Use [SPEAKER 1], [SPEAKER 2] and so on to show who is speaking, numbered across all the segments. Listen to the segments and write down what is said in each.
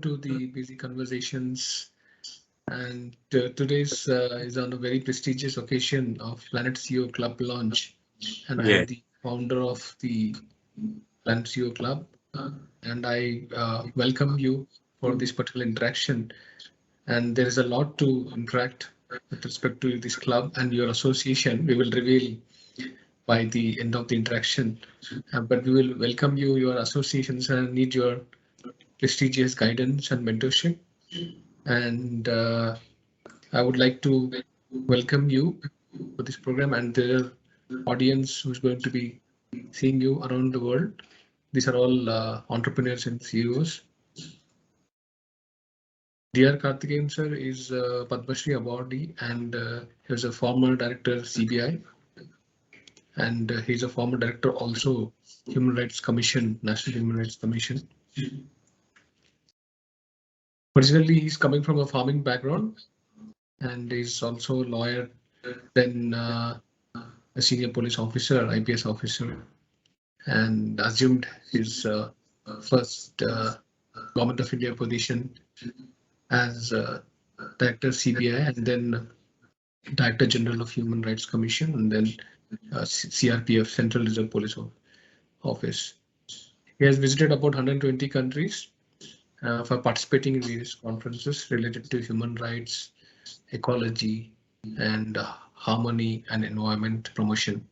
[SPEAKER 1] to the BiSy Conversations. And today's is on a very prestigious occasion of PLANETCEO Club Launch. And I am the founder of the PLANETCEO Club. And I welcome you for this particular interaction. And there is a lot to interact with respect to this club and your association. We will reveal by the end of the interaction. But we will welcome you, your associations, and need your prestigious guidance and mentorship. And I would like to welcome you for this program and the audience who's going to be seeing you around the world. These are all entrepreneurs and CEOs. R Kaarthikeyan sir is Padmashri awardee and he was a former director CBI. And he's a former director also Human Rights Commission, National Human Rights Commission. Originally, he's coming from a farming background and is also a lawyer, then a senior police officer, IPS officer, and assumed his first Government of India position as Director CBI and then Director General of Human Rights Commission and then CRPF, Central Reserve Police Office. He has visited about 120 countries for participating in various conferences related to human rights, ecology, and harmony and environment promotion.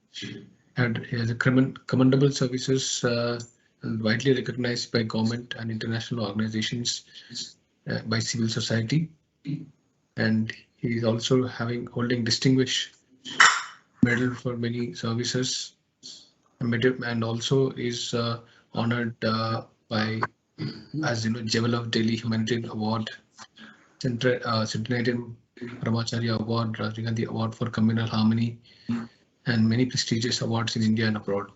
[SPEAKER 1] And he has a commendable services widely recognized by government and international organizations, by civil society. And he is also holding distinguished medal for many services and also is honored by, as you know, Jewel of Delhi Humanitarian Award, Centenarian Brahmacharya Award, Rajiv Gandhi Award for Communal Harmony, and many prestigious awards in India and abroad.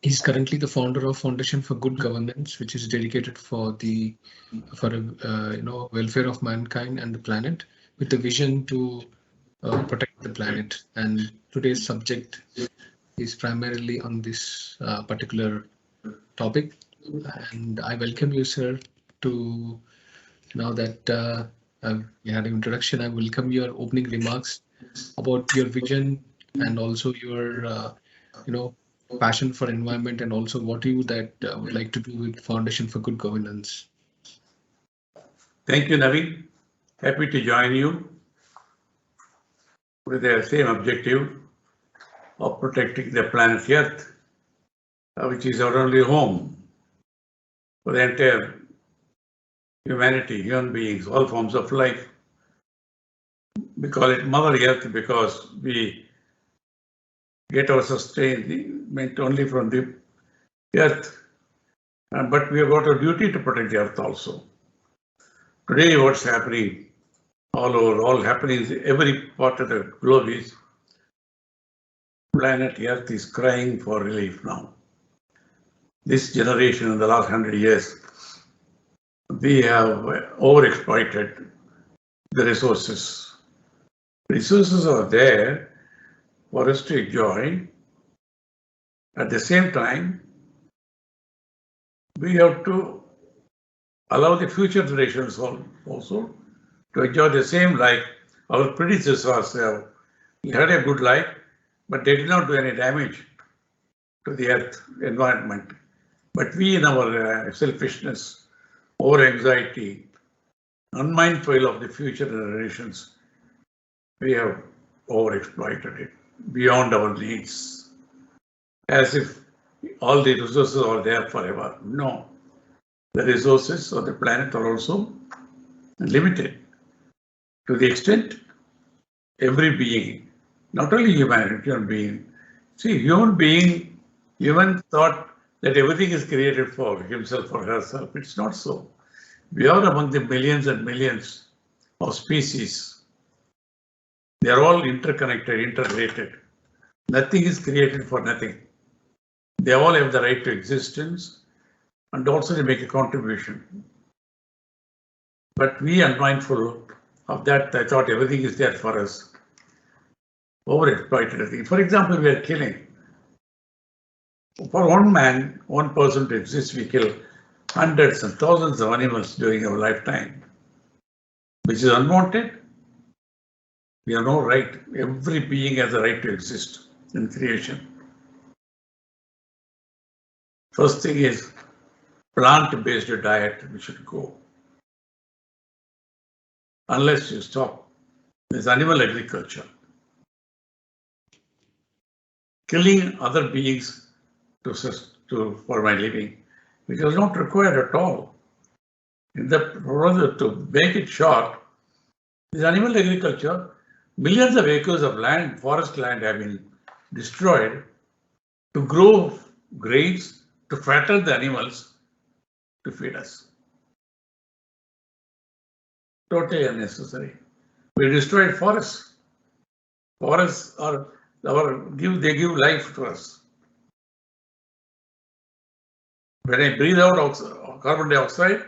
[SPEAKER 1] He's currently the founder of Foundation for Good Governance, which is dedicated for welfare of mankind and the planet, with the vision to protect the planet. And today's subject is primarily on this particular topic. And I welcome you, sir, to now that we had an introduction. I welcome your opening remarks about your vision and also your, passion for environment and also what you would like to do with Foundation for Good Governance.
[SPEAKER 2] Thank you, Naveen. Happy to join you with the same objective of protecting the planet Earth, which is our only home for the entire humanity, human beings, all forms of life. We call it Mother Earth because we get our sustainment only from the earth, but we have got a duty to protect the earth also. Today, what's happening all over, all happening in every part of the globe is planet Earth is crying for relief now. This generation in the last 100 years, we have overexploited the resources. Resources are there for us to enjoy. At the same time, we have to allow the future generations also to enjoy the same life our predecessors have. We had a good life, but they did not do any damage to the earth environment. But we, in our selfishness, over anxiety, unmindful of the future generations, we have overexploited it beyond our needs, as if all the resources are there forever. No, the resources of the planet are also limited to the extent every being, not only human being. See, human thought that everything is created for himself or herself. It's not so. We are among the millions and millions of species. They are all interconnected, integrated. Nothing is created for nothing. They all have the right to existence and also to make a contribution. But we, unmindful of that, I thought everything is there for us. Overexploited everything. For example, we are killing. For one person to exist, we kill hundreds and thousands of animals during our lifetime, which is unwanted. We have no right. Every being has a right to exist in creation. First thing is plant-based diet, we should go. Unless you stop this animal agriculture, killing other beings for my living, which was not required at all. In the to make it short, this animal agriculture, millions of acres of land, forest land have been destroyed to grow grains, to fatten the animals, to feed us. Totally unnecessary. We destroyed forests. Forests they give life to us. When I breathe out carbon dioxide,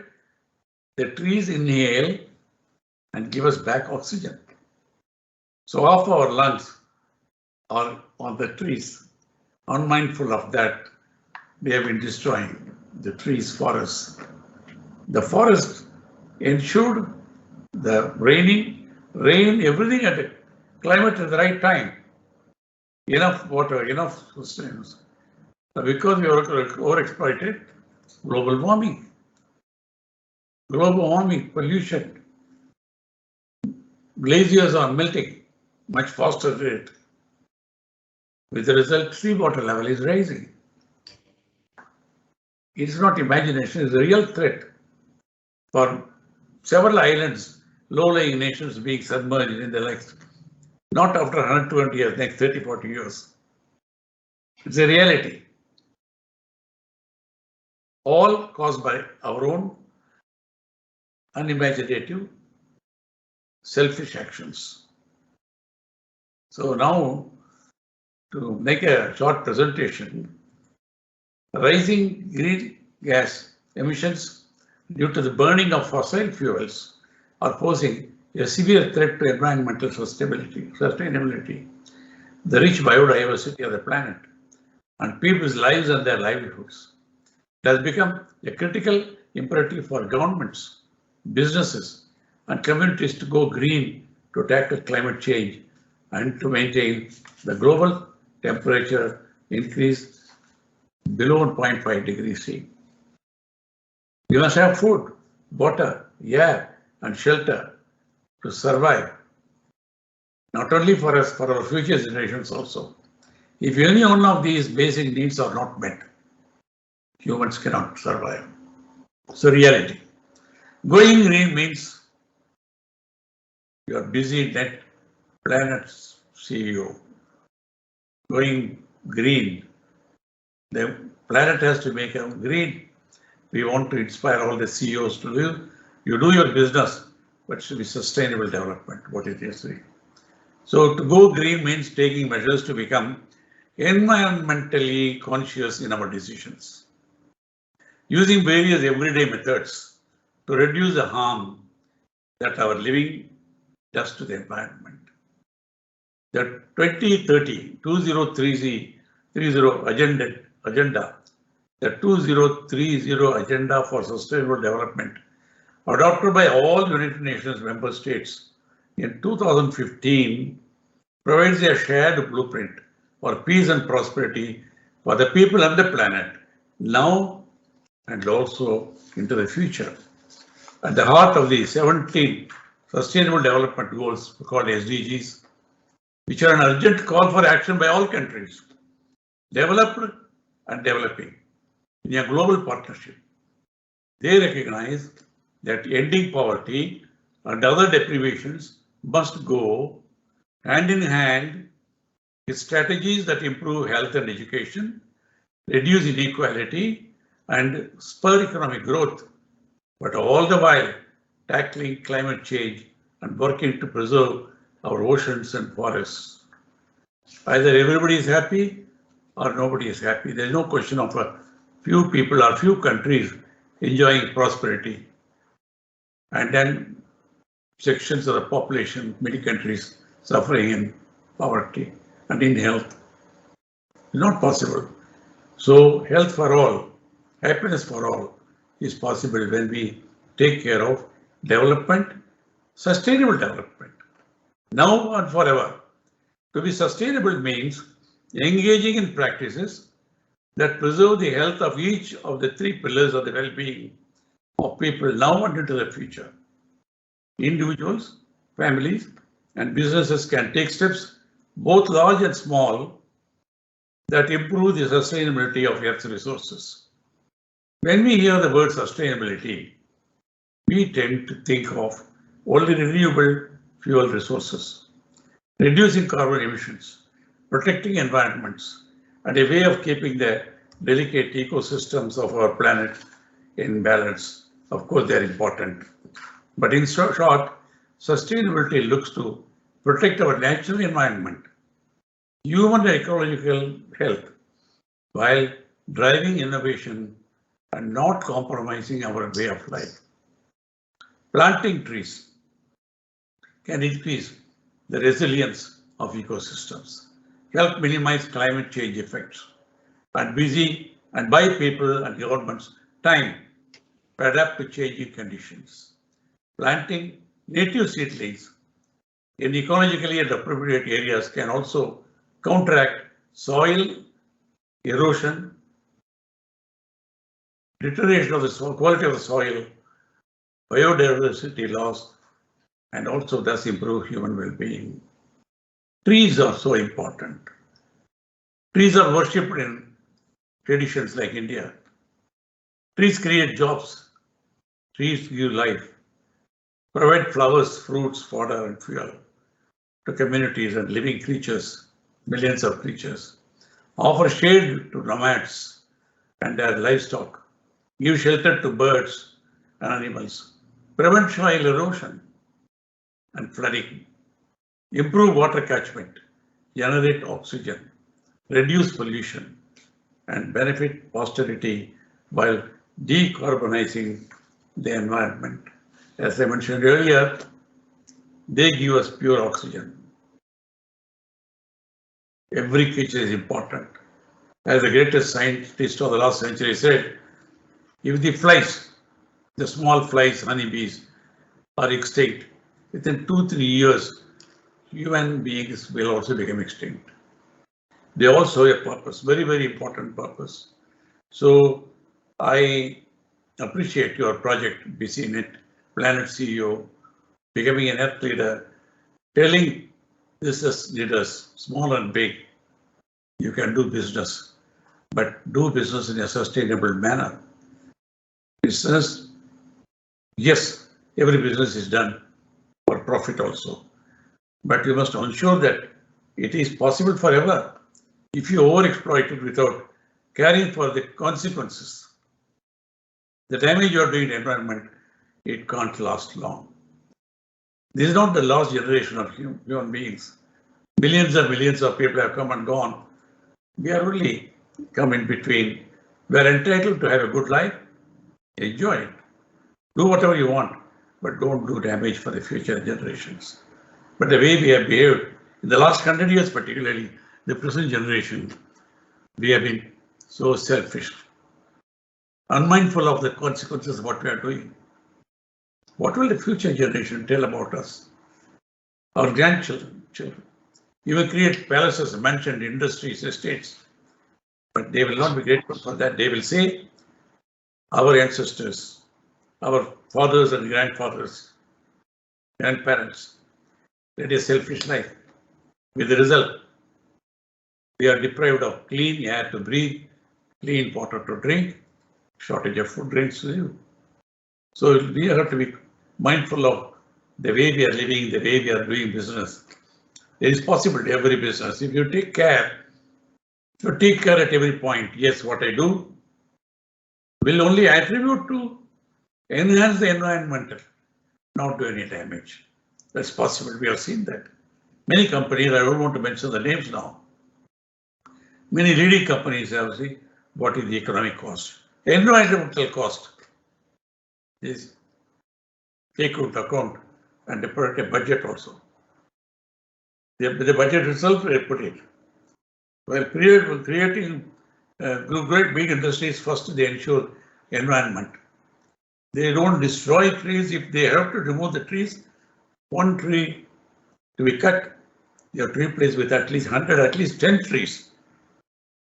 [SPEAKER 2] the trees inhale and give us back oxygen. So half our lungs are on the trees. Unmindful of that, we have been destroying the trees, forests. The forest ensured the rain, everything at the climate at the right time. Enough water, enough sustenance. Because we are overexploited, global warming, pollution, glaciers are melting much faster rate. With the result, seawater level is rising. It's not imagination, it's a real threat for several islands, low-lying nations being submerged in the next, not after 120 years, next 30, 40 years. It's a reality. All caused by our own unimaginative, selfish actions. So now, to make a short presentation, rising greenhouse gas emissions due to the burning of fossil fuels are posing a severe threat to environmental sustainability, the rich biodiversity of the planet, and people's lives and their livelihoods. It has become a critical imperative for governments, businesses, and communities to go green to tackle climate change and to maintain the global temperature increase below 1.5 degrees C. We must have food, water, air, and shelter to survive, not only for us, for our future generations also. If any one of these basic needs are not met, humans cannot survive. So reality. Going green means you are busy net planet's CEO. Going green, the planet has to make a green. We want to inspire all the CEOs to live. You do your business, but it should be sustainable development, what it is. So to go green means taking measures to become environmentally conscious in our decisions, using various everyday methods to reduce the harm that our living does to the environment. The 2030 agenda, the 2030 agenda for sustainable development, adopted by all United Nations member states in 2015, provides a shared blueprint for peace and prosperity for the people and the planet now and also into the future. At the heart of the 17 Sustainable Development Goals called SDGs, which are an urgent call for action by all countries, developed and developing, in a global partnership. They recognize that ending poverty and other deprivations must go hand in hand with strategies that improve health and education, reduce inequality, and spur economic growth, but all the while tackling climate change and working to preserve our oceans and forests. Either everybody is happy or nobody is happy. There is no question of a few people or few countries enjoying prosperity, and then sections of the population, many countries suffering in poverty and in health. It's not possible. So health for all, happiness for all is possible when we take care of development, sustainable development, now and forever. To be sustainable means engaging in practices that preserve the health of each of the three pillars of the well-being of people now and into the future. Individuals, families, and businesses can take steps, both large and small, that improve the sustainability of Earth's resources. When we hear the word sustainability, we tend to think of only renewable fuel resources, reducing carbon emissions, protecting environments, and a way of keeping the delicate ecosystems of our planet in balance. Of course, they're important. But in short, sustainability looks to protect our natural environment, human and ecological health, while driving innovation and not compromising our way of life. Planting trees can increase the resilience of ecosystems, help minimize climate change effects, and buy people and governments time to adapt to changing conditions. Planting native seedlings in ecologically and appropriate areas can also counteract soil erosion, deterioration of the soil, quality of the soil, biodiversity loss, and also thus improve human well-being. Trees are so important. Trees are worshipped in traditions like India. Trees create jobs. Trees give life, provide flowers, fruits, fodder, and fuel to communities and living creatures, millions of creatures, offer shade to nomads and their livestock, give shelter to birds and animals, prevent soil erosion and flooding, improve water catchment, generate oxygen, reduce pollution, and benefit posterity while decarbonizing the environment. As I mentioned earlier, they give us pure oxygen. Every creature is important. As the greatest scientist of the last century said, if the flies, the small flies, honeybees, are extinct, within 2-3 years, human beings will also become extinct. They also have a purpose, very, very important purpose. So I appreciate your project, BiSy PLANETCEO, becoming an earth leader, telling business leaders, small and big, you can do business, but do business in a sustainable manner. Business, yes, every business is done for profit also, but you must ensure that it is possible forever. If you overexploit it without caring for the consequences, the damage you are doing to the environment, it can't last long. This is not the last generation of human beings. Millions and millions of people have come and gone. We are only come in between. We are entitled to have a good life. Enjoy it. Do whatever you want, but don't do damage for the future generations. But the way we have behaved in the last 100 years, particularly the present generation, we have been so selfish, unmindful of the consequences of what we are doing. What will the future generation tell about us? Our grandchildren, children. You will create palaces, mansions, industries, estates, but they will not be grateful for that. They will say, our ancestors, our fathers and grandfathers, grandparents, led a selfish life. With the result, we are deprived of clean air to breathe, clean water to drink, shortage of food grains to live. So we have to be mindful of the way we are living, the way we are doing business. It is possible to every business. If you take care at every point, yes, what I do will only attribute to enhance the environment, not do any damage. That's possible. We have seen that. Many companies, I don't want to mention the names now. Many leading companies have seen what is the economic cost. Environmental cost is take into account and they put a budget also. The budget itself they put it. While creating great big industries, first they ensure environment. They don't destroy trees. If they have to remove the trees, one tree to be cut, you have to replace with at least 100, at least 10 trees.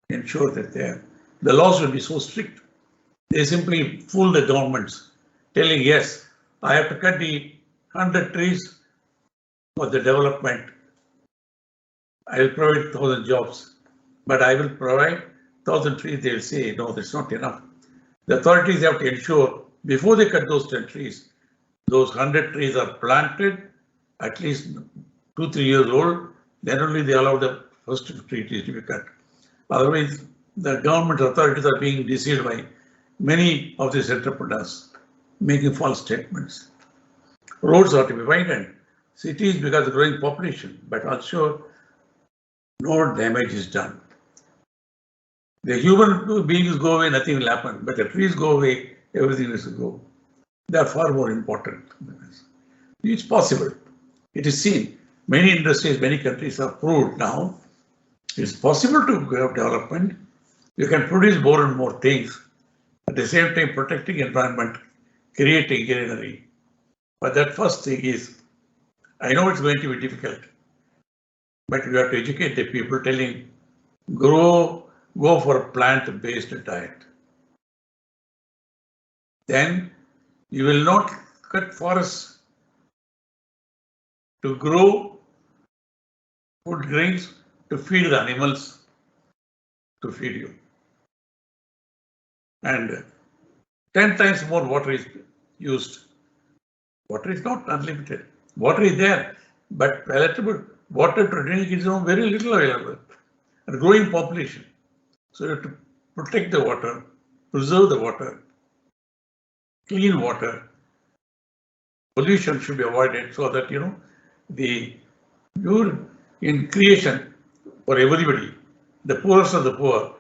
[SPEAKER 2] Ensure that the laws will be so strict. They simply fool the governments, telling, yes, I have to cut the 100 trees for the development. I will provide 1,000 jobs, but I will provide 1,000 trees. They will say, no, that's not enough. The authorities have to ensure before they cut those 10 trees, those 100 trees are planted, at least 2-3 years old. Then only they allow the first trees to be cut. Otherwise, the government authorities are being deceived by many of these entrepreneurs, making false statements. Roads are to be widened, cities because of growing population, but also no damage is done. The human beings go away, nothing will happen, but the trees go away, everything will go. They are far more important. It's possible. It is seen. Many industries, many countries have proved now it's possible to have development. You can produce more and more things, at the same time protecting environment, creating greenery. But that first thing is, I know it's going to be difficult, but you have to educate the people, telling, go for a plant-based diet. Then you will not cut forests to grow food grains to feed the animals to feed you. And 10 times more water is used. Water is not unlimited. Water is there, but palatable water to drink is very little available. And growing population. So you have to protect the water, preserve the water, clean water. Pollution should be avoided so that you're in creation for everybody. The poorest of the poor,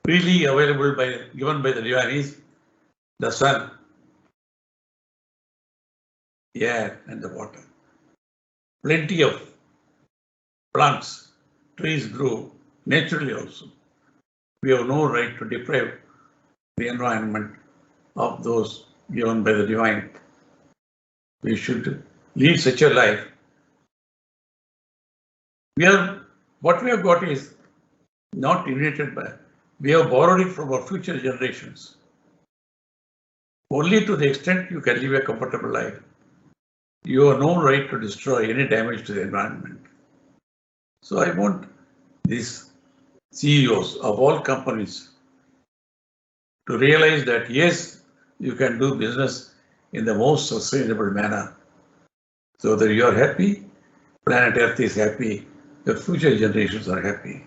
[SPEAKER 2] freely available given by the divine is the sun, the air, and the water. Plenty of plants, trees grow naturally also. We have no right to deprive the environment of those given by the divine. We should lead such a life. What we have got is not inherited by, we have borrowed it from our future generations. Only to the extent you can live a comfortable life. You have no right to destroy any damage to the environment. So I want these CEOs of all companies to realize that yes, you can do business in the most sustainable manner so that you are happy, planet Earth is happy, the future generations are happy.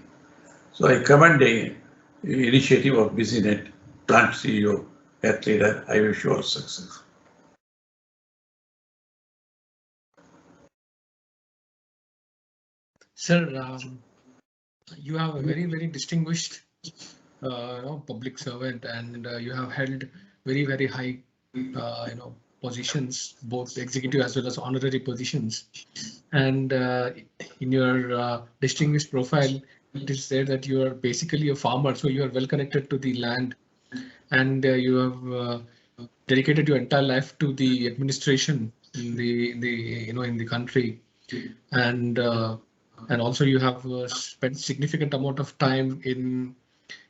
[SPEAKER 2] So I commend the initiative of BiSyNet, plant CEO, Earth leader. I wish you all success.
[SPEAKER 1] Sir, you have a very, very distinguished public servant, and you have held very, very high positions, both executive as well as honorary positions. And in your distinguished profile, it is said that you are basically a farmer, so you are well connected to the land, and you have dedicated your entire life to the administration in the country, and also you have spent significant amount of time in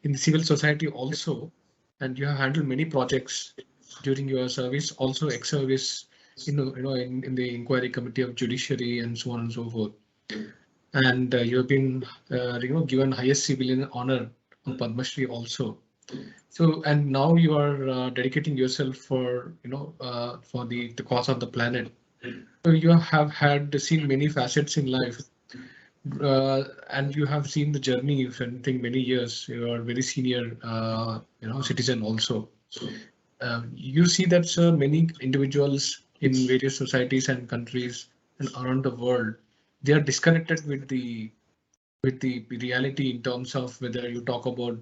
[SPEAKER 1] the civil society also, and you have handled many projects during your service, also ex-service, in the inquiry committee of judiciary and so on and so forth. And you have been given highest civilian honor on Padmashri also. So, and now you are dedicating yourself for for the cause of the planet. So you have seen many facets in life. And you have seen the journey of, I think, many years. You are very senior, citizen also. You see that many individuals in various societies and countries and around the world, they are disconnected with the reality in terms of whether you talk about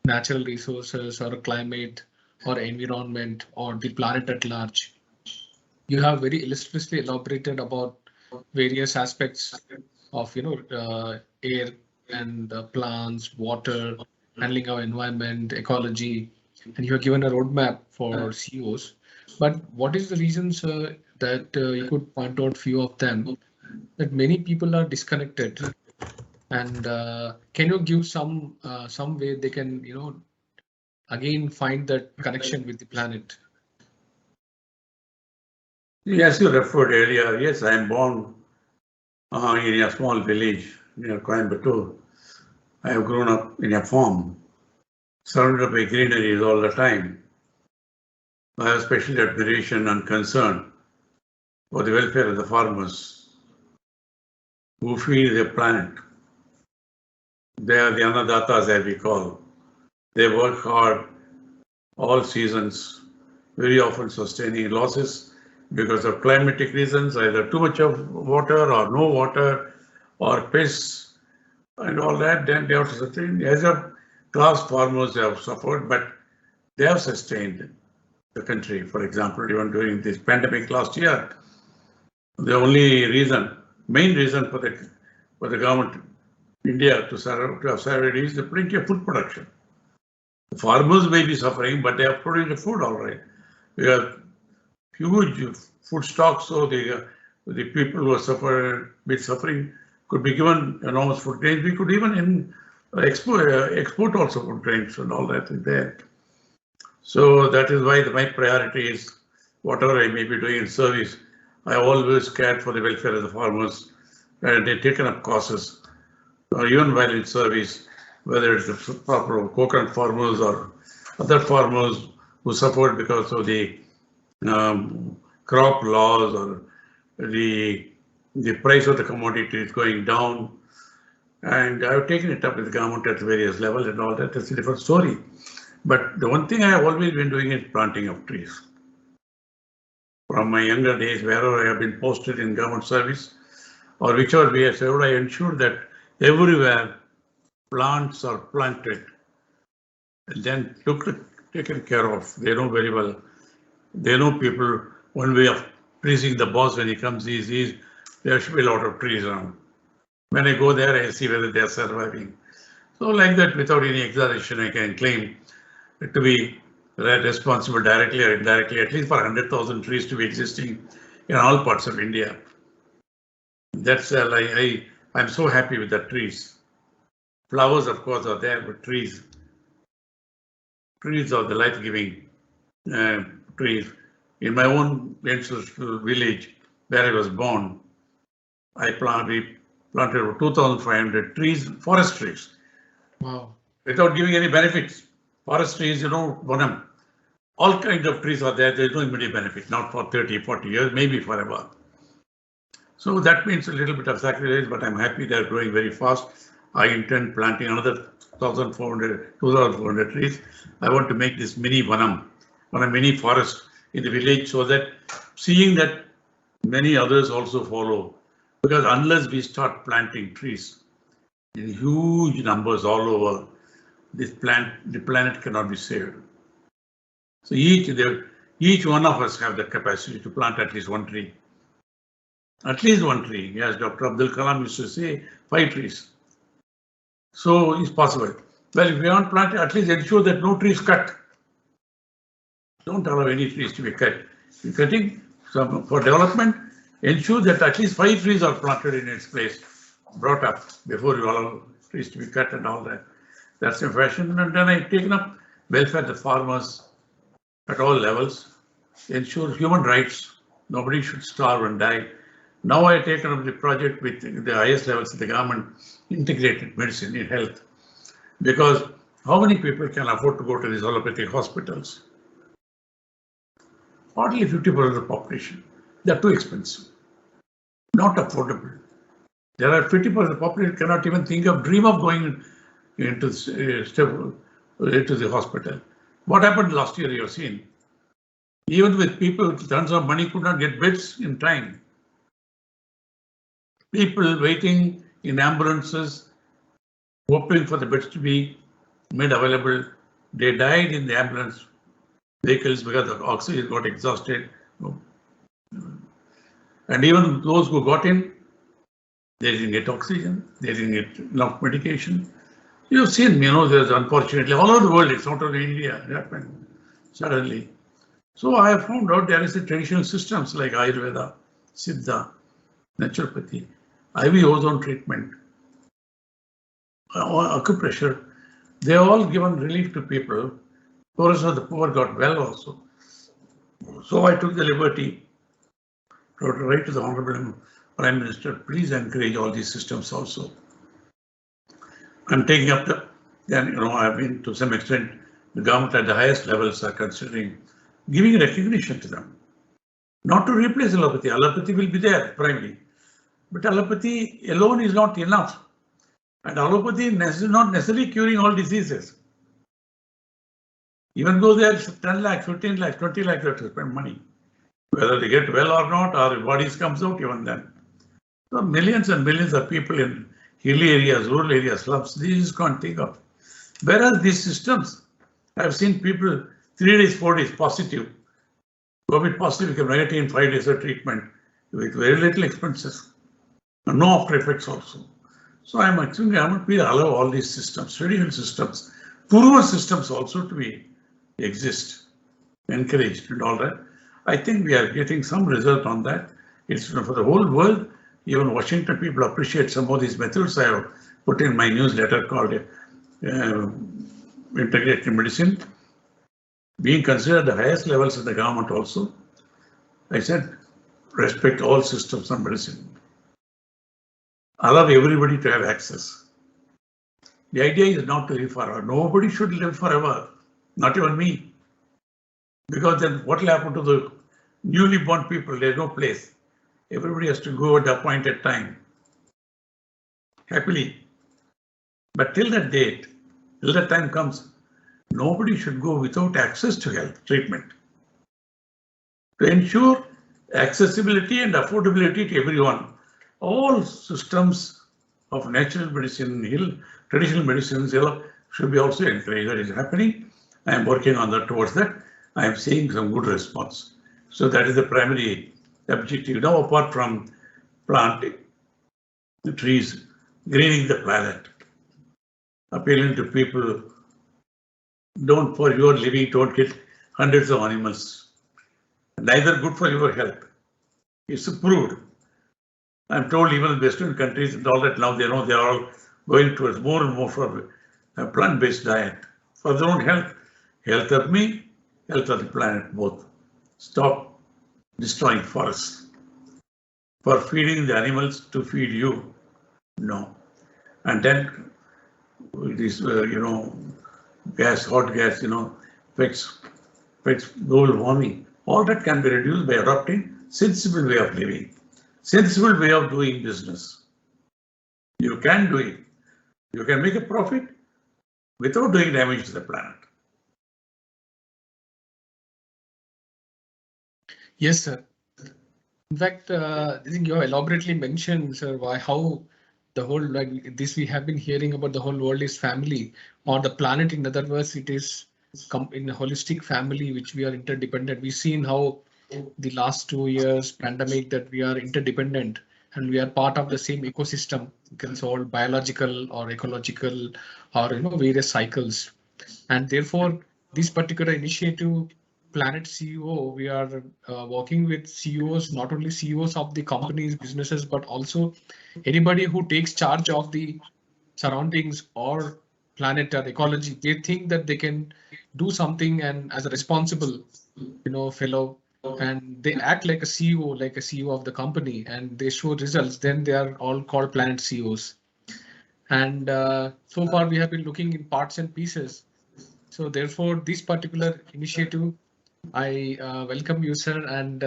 [SPEAKER 1] natural resources or climate or environment or the planet at large. You have very illustriously elaborated about various aspects of air and plants, water, handling our environment, ecology, and you have given a roadmap for CEOs. But what is the reasons that you could point out few of them that many people are disconnected? And can you give some way they can, again find that connection with the planet?
[SPEAKER 2] As you referred earlier, yes, I am born in a small village near Coimbatore. I have grown up in a farm, surrounded by greeneries all the time. I have special admiration and concern for the welfare of the farmers who feed the planet. They are the annadatas, as we call. They work hard all seasons, very often sustaining losses because of climatic reasons, either too much of water or no water or pests and all that. Then they have to sustain. As a class, farmers have suffered, but they have sustained the country. For example, even during this pandemic last year, the only reason, main reason for the government, India, to have survived is the plenty of food production. The farmers may be suffering, but they have produced the food all right. We have huge food stocks, so the people who are suffering could be given enormous food grains. We could even export also food grains and all that is there. So that is why my priority is whatever I may be doing in service. I always cared for the welfare of the farmers, and they've taken up causes, even while in service, whether it's the proper coconut farmers or other farmers who suffered because of the crop laws or the price of the commodity is going down. And I've taken it up with the government at various levels and all that. That's a different story. But the one thing I have always been doing is planting of trees. From my younger days, wherever I have been posted in government service or whichever way I served, I ensured that everywhere plants are planted and then taken care of. They know very well. They know people, one way of pleasing the boss when he comes is there should be a lot of trees around. When I go there, I see whether they are surviving. So like that, without any exaggeration, I can claim to be responsible directly or indirectly, at least for 100,000 trees to be existing in all parts of India. That's I'm so happy with the trees. Flowers, of course, are there, but trees are the life-giving trees. In my own ancestral village where I was born, we planted over 2,500 trees, forest trees.
[SPEAKER 1] Wow.
[SPEAKER 2] Without giving any benefits. Forest trees, Bonham, all kinds of trees are there. There's no immediate benefit, not for 30, 40 years, maybe forever. So that means a little bit of sacrifice, but I'm happy they're growing very fast. I intend planting another 2,400 trees. I want to make this mini Vanam, or a mini forest in the village, so that seeing that many others also follow. Because unless we start planting trees in huge numbers all over, the planet cannot be saved. So each one of us have the capacity to plant at least one tree. At least one tree, as Dr. Abdul Kalam used to say, 5 trees. So it's possible. Well, if we aren't planting, at least ensure that no trees cut. Don't allow any trees to be cut. If you're cutting for development, ensure that at least 5 trees are planted in its place, brought up before you allow trees to be cut and all that. That's the fashion. And then I've taken up welfare of the farmers at all levels, ensure human rights. Nobody should starve and die. Now I've taken up the project with the highest levels of the government, integrated medicine in health. Because how many people can afford to go to these allopathic hospitals? Hardly 50% of the population. They're too expensive, not affordable. There are 50% of the population cannot even dream of going into the hospital. What happened last year, you've seen? Even with people with tons of money could not get beds in time. People waiting in ambulances, hoping for the beds to be made available. They died in the ambulance vehicles because the oxygen got exhausted. And even those who got in, they didn't get oxygen, they didn't get enough medication. You've seen, there's unfortunately all over the world, it's not only India, it happened suddenly. So I have found out there is a traditional systems like Ayurveda, Siddha, naturopathy, IV ozone treatment, acupressure. They all given relief to people. Poorest of the poor got well also. So I took the liberty to write to the Honorable Prime Minister, please encourage all these systems also. I'm taking up I mean, to some extent, the government at the highest levels are considering giving recognition to them. Not to replace allopathy. Allopathy will be there primarily. But allopathy alone is not enough. And allopathy is not necessarily curing all diseases. Even though they are 10 lakhs, 15 lakhs, 20 lakhs, they have to spend money. Whether they get well or not, or bodies comes out even then. So millions and millions of people in hilly areas, rural areas, slums, these can't think of. Whereas these systems, I've seen people 3 days, 4 days positive. COVID positive become negative in 5 days of treatment with very little expenses. And no after effects also. So I'm actually allow all these systems, traditional systems, proven systems also to exist, encouraged and all that. I think we are getting some result on that. It's for the whole world. Even Washington people appreciate some of these methods I have put in my newsletter called Integrated Medicine, being considered the highest levels of the government also. I said, respect all systems of medicine. Allow everybody to have access. The idea is not to live forever. Nobody should live forever, not even me. Because then what will happen to the newly born people? There's no place. Everybody has to go at the appointed time. Happily. But till that date, till that time comes, nobody should go without access to health treatment. To ensure accessibility and affordability to everyone, all systems of natural medicine, traditional medicines should be also encouraged. That is happening. I am working on that towards that. I am seeing some good response. So that is the primary objective. Now, apart from planting the trees, greening the planet, appealing to people, don't for your living, don't kill hundreds of animals. Neither good for your health. It's proved. I'm told even in Western countries and all that now they know they are all going towards more and more for a plant-based diet for their own health. Health of me, health of the planet, both. Stop destroying forests. For feeding the animals to feed you, no. And then this, gas, hot gas, affects global warming. All that can be reduced by adopting sensible way of living, sensible way of doing business. You can do it. You can make a profit without doing damage to the planet.
[SPEAKER 1] Yes, sir. In fact, I think you have elaborately mentioned, sir, how the whole, like this we have been hearing about the whole world is family, or the planet. In other words, it is in a holistic family which we are interdependent. We've seen how the last 2 years pandemic that we are interdependent and we are part of the same ecosystem. You can solve biological or ecological or various cycles, and therefore this particular initiative Planet CEO, we are working with CEOs, not only CEOs of the companies, businesses, but also anybody who takes charge of the surroundings or planet or ecology. They think that they can do something and as a responsible, fellow, and they act like a CEO, of the company, and they show results. Then they are all called Planet CEOs. And so far we have been looking in parts and pieces. So therefore, this particular initiative, I welcome you, sir, and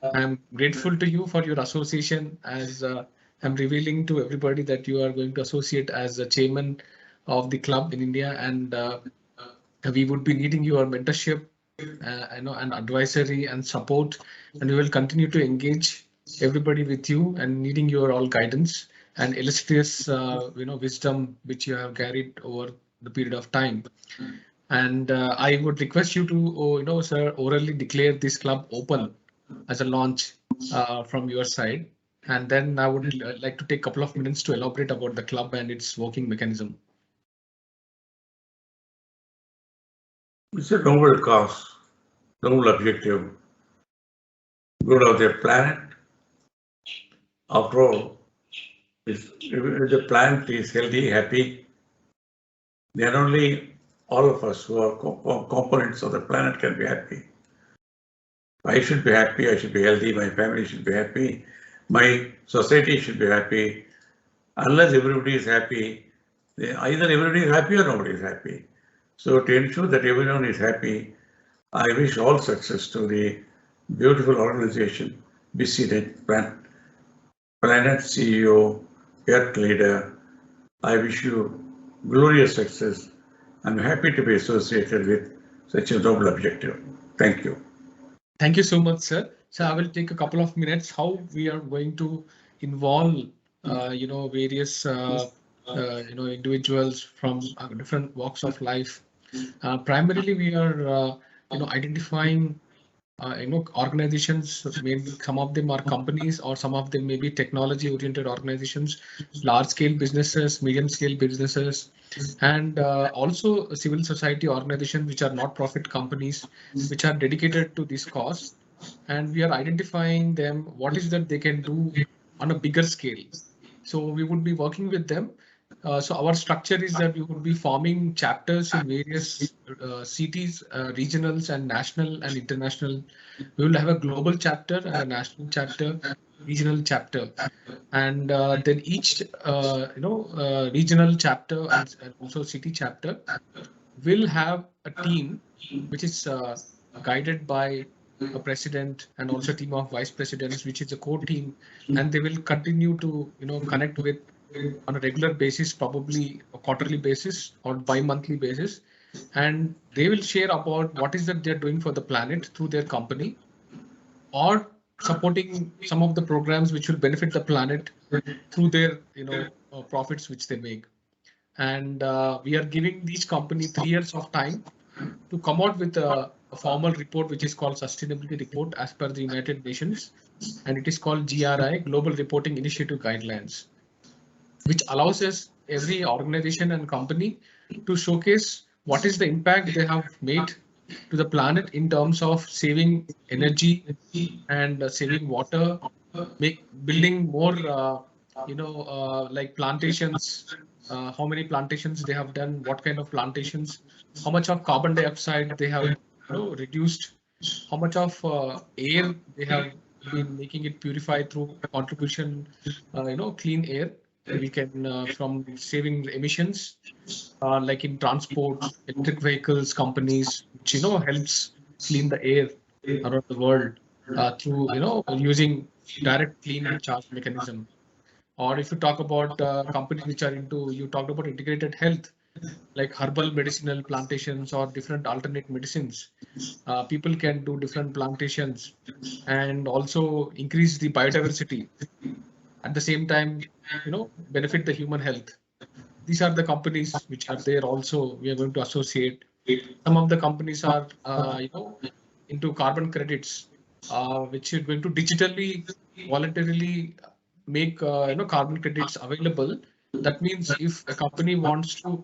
[SPEAKER 1] I'm grateful to you for your association, as I'm revealing to everybody that you are going to associate as a chairman of the club in India, and we would be needing your mentorship, and advisory and support, and we will continue to engage everybody with you and needing your all guidance and illustrious, wisdom which you have carried over the period of time. And I would request you to, sir, orally declare this club open as a launch from your side. And then I would like to take a couple of minutes to elaborate about the club and its working mechanism.
[SPEAKER 2] It's a noble cause. noble objective, good of the planet. After all, if the planet is healthy, happy, then only all of us who are components of the planet can be happy. I should be happy, I should be healthy, my family should be happy, my society should be happy. Unless everybody is happy, either everybody is happy or nobody is happy. So to ensure that everyone is happy, I wish all success to the beautiful organization, BiSy Planet CEO, Earth Leader. I wish you glorious success. I'm happy to be associated with such a noble objective. Thank you.
[SPEAKER 1] Thank you so much, sir. So I will take a couple of minutes how we are going to involve, various, individuals from different walks of life. Primarily, we are, identifying organizations. Maybe some of them are companies, or some of them may be technology-oriented organizations, large-scale businesses, medium-scale businesses, and also civil society organizations, which are not-profit companies, which are dedicated to this cause. And we are identifying them, what is that they can do on a bigger scale. So we would be working with them. So our structure is that we would be forming chapters in various cities, regionals, and national and international. We will have a global chapter and a national chapter, regional chapter, and then each regional chapter and also city chapter will have a team which is guided by a president and also a team of vice presidents, which is a core team, and they will continue to connect with on a regular basis, probably a quarterly basis or bi-monthly basis, and they will share about what is that they're doing for the planet through their company, or supporting some of the programs which will benefit the planet through their profits which they make. And we are giving each company 3 years of time to come out with a formal report which is called sustainability report as per the United Nations, and it is called GRI, Global Reporting Initiative Guidelines, which allows us every organization and company to showcase what is the impact they have made to the planet in terms of saving energy and saving water, building more, like plantations, how many plantations they have done, what kind of plantations, how much of carbon dioxide they have reduced, how much of air they have been making it purified through contribution, clean air. We can from saving the emissions, like in transport, electric vehicles companies, which helps clean the air around the world through using direct clean charge mechanism. Or if you talk about companies which are into, you talked about integrated health, like herbal medicinal plantations or different alternate medicines. People can do different plantations and also increase the biodiversity. At the same time, benefit the human health. These are the companies which are there also. We are going to associate. Some of the companies are, into carbon credits, which are going to digitally, voluntarily make, carbon credits available. That means if a company wants to,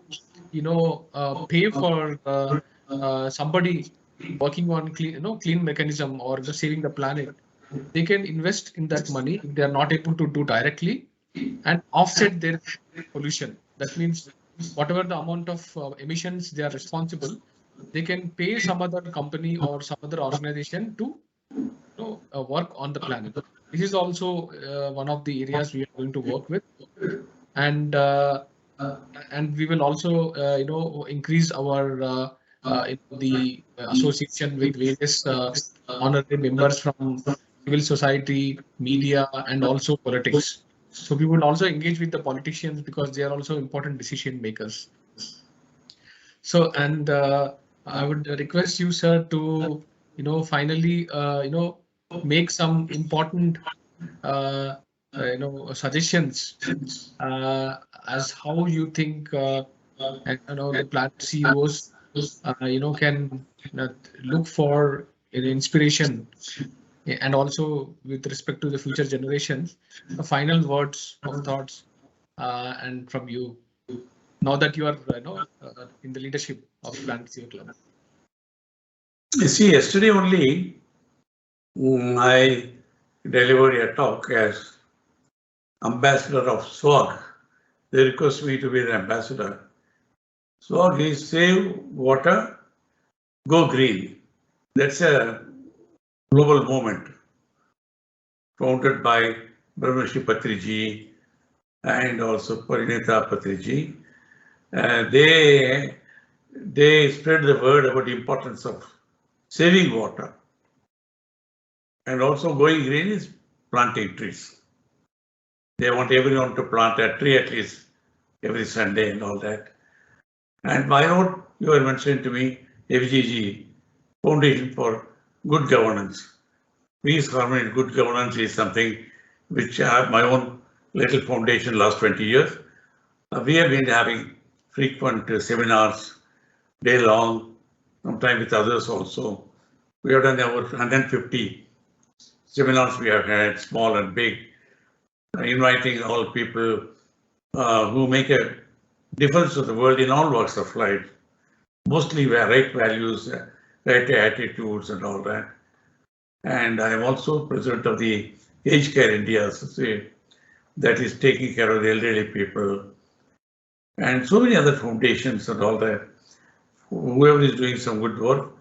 [SPEAKER 1] pay for somebody working on clean mechanism or saving the planet, they can invest in that money if they are not able to do directly and offset their pollution. That means whatever the amount of emissions they are responsible, they can pay some other company or some other organization to work on the planet. This is also one of the areas we are going to work with, and we will also increase our the association with various honorary members from civil society, media, and also politics. So we would also engage with the politicians because they are also important decision makers. So, and I would request you, sir, to finally make some important suggestions as how you think and the plant CEOs can look for inspiration, and also with respect to the future generations. The final words of thoughts and from you, now that you are in the leadership of PLANETCEO Club.
[SPEAKER 2] You see, yesterday only I delivered a talk as ambassador of SWAG. They request me to be the ambassador. SWAG is Save Water, Go Green. That's a global movement founded by Padmashri Patriji and also Parinita Patriji. They spread the word about the importance of saving water. And also going green is planting trees. They want everyone to plant a tree at least every Sunday and all that. And my own, you were mentioning to me, FGG, Foundation for Good Governance. Peace, harmony, and good governance is something which my own little foundation last 20 years. We have been having frequent seminars, day long, sometimes with others also. We have done over 150 seminars we have had, small and big, inviting all people who make a difference to the world in all walks of life. Mostly right values, right attitudes and all that. And I am also president of the Aged Care India Association that is taking care of the elderly people. And so many other foundations and all that. Whoever is doing some good work,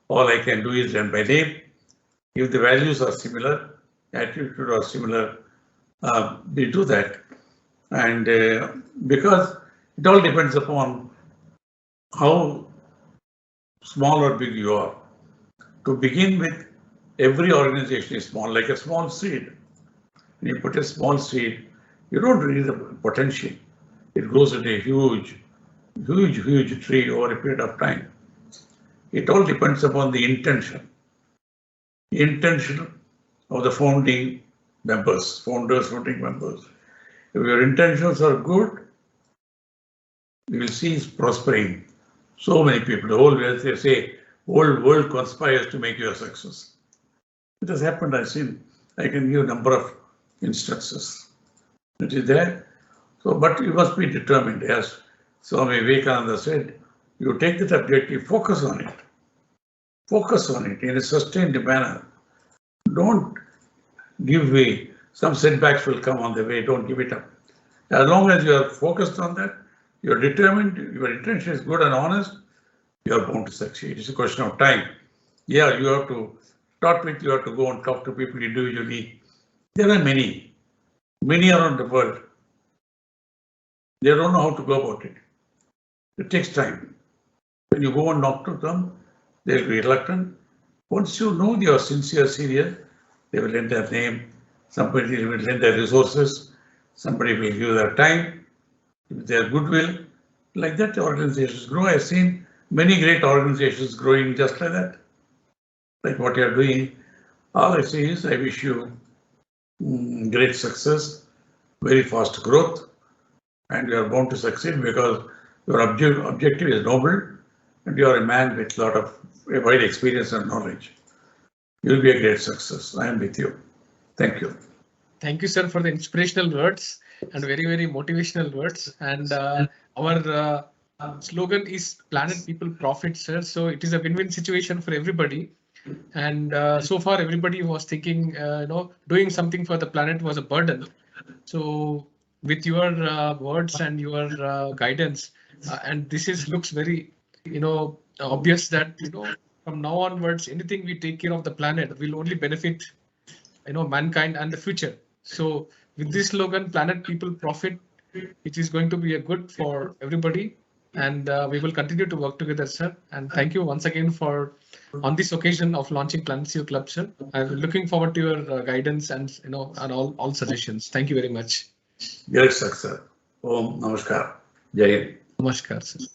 [SPEAKER 2] all I can do is learn by name. If the values are similar, attitude are similar, we do that. And because it all depends upon how small or big you are. To begin with, every organization is small, like a small seed. When you put a small seed, you don't read the potential. It grows into a huge tree over a period of time. It all depends upon the intention. The intention of the founding members, founding members. If your intentions are good, you will see it's prospering. So many people, the whole world, they say, whole world conspires to make you a success. It has happened, I've seen. I can give a number of instances. It is there. So, but you must be determined, as Swami Vivekananda said, you take that objective, focus on it. Focus on it in a sustained manner. Don't give way. Some setbacks will come on the way, don't give it up. As long as you are focused on that, you're determined, your intention is good and honest, you are bound to succeed. It's a question of time. Yeah, you have to start with, you have to go and talk to people individually. There are many around the world. They don't know how to go about it. It takes time. When you go and talk to them, they'll be reluctant. Once you know they are sincere, serious, they will lend their name, somebody will lend their resources, somebody will give their time, their goodwill. Like that, organizations grow. I've seen many great organizations growing just like that. Like what you're doing. All I say is I wish you great success, very fast growth, and you are bound to succeed because your objective is noble and you are a man with a lot of wide experience and knowledge. You will be a great success. I am with you. Thank you.
[SPEAKER 1] Thank you, sir, for the inspirational words and very, very motivational words. And our slogan is Planet People Profit, sir. So it is a win-win situation for everybody. And so far, everybody was thinking, doing something for the planet was a burden. So with your words and your guidance, and this looks very, obvious that, from now onwards, anything we take care of the planet will only benefit, mankind and the future. So with this slogan, Planet People Profit, it is going to be a good for everybody. And we will continue to work together, sir. And thank you once again for on this occasion of launching PLANETCEO Club, sir. I'm looking forward to your guidance and and all suggestions. Thank you very much.
[SPEAKER 2] Great success. Om Namaskar. Jai Hind.
[SPEAKER 1] Namaskar, sir.